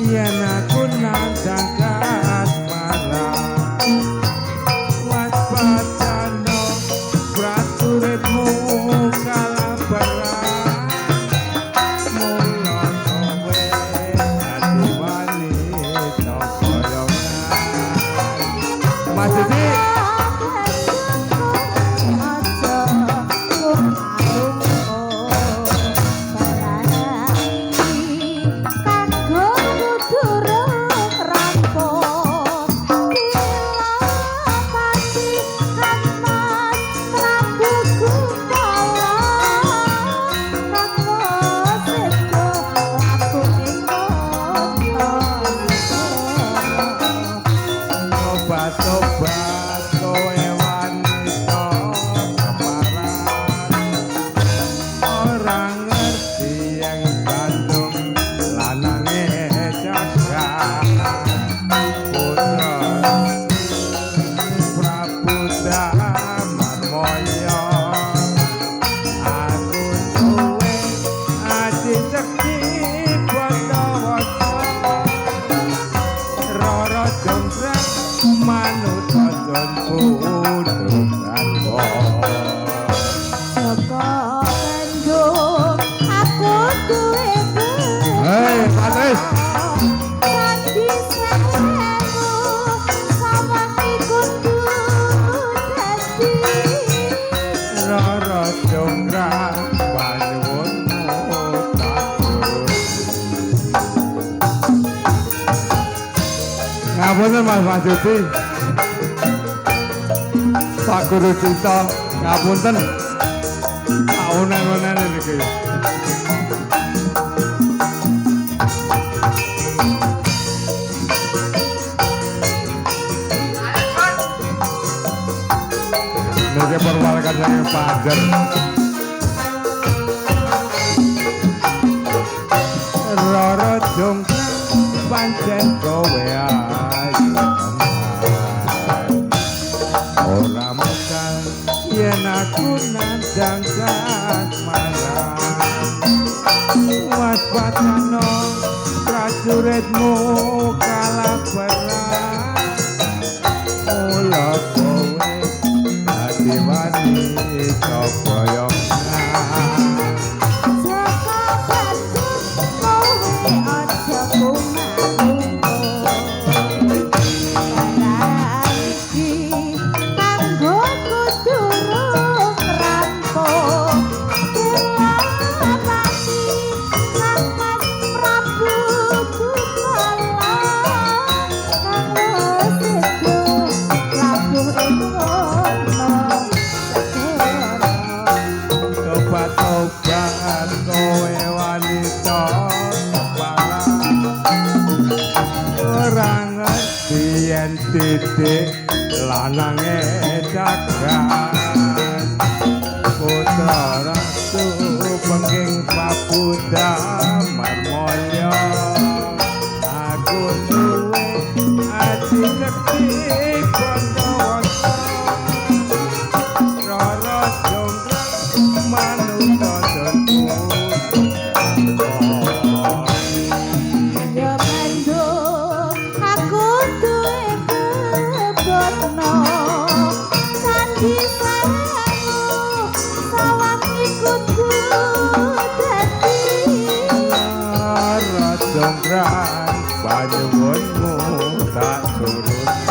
Yen aku nandang kasmara waspadano praturitmu kalabaran mula kowe ati wanita koyongan Mas Didi sobat kowe wanita kemaran orang ngerti yang gantung lanange jagat putra Prabu Damarmoyo aku duwe ati sekti Pandawasa Rara Jonggrang manut ajon putru Garwa saka Bandung aku duwe hei Patris Sandi sewu sawang kudu dadi Rara Jonggrang panyuwunmu tak turuti ngapunten Mas Didi Pak Guru Cinta ngapunten unen-unen niki niki perwalakan saking Panjer Rara Jonggrang pancen kowe ayu ora mekal yen aku nandang kasmaran waspadano prajuritmu kalabaran mula kowe ati wanita koyongan saka Bandung kowe aja kumaku iki kanggo durung rampung dilapati Mas Prabu Kumala kang sedo labuh ing kono Tobat-tobat kowe wanita kemaran ora ngerti yen titik lanange jagat putra ratu pengking Prabu Damarmoyo aku duwe ati sekti Pandawasa Rara Jonggrang manut ajon putru Garwa ya Bandung aku duwe kebotno Sandi sewu sawang kudu dadi Rara Jonggrang panyuwunmu tak turuti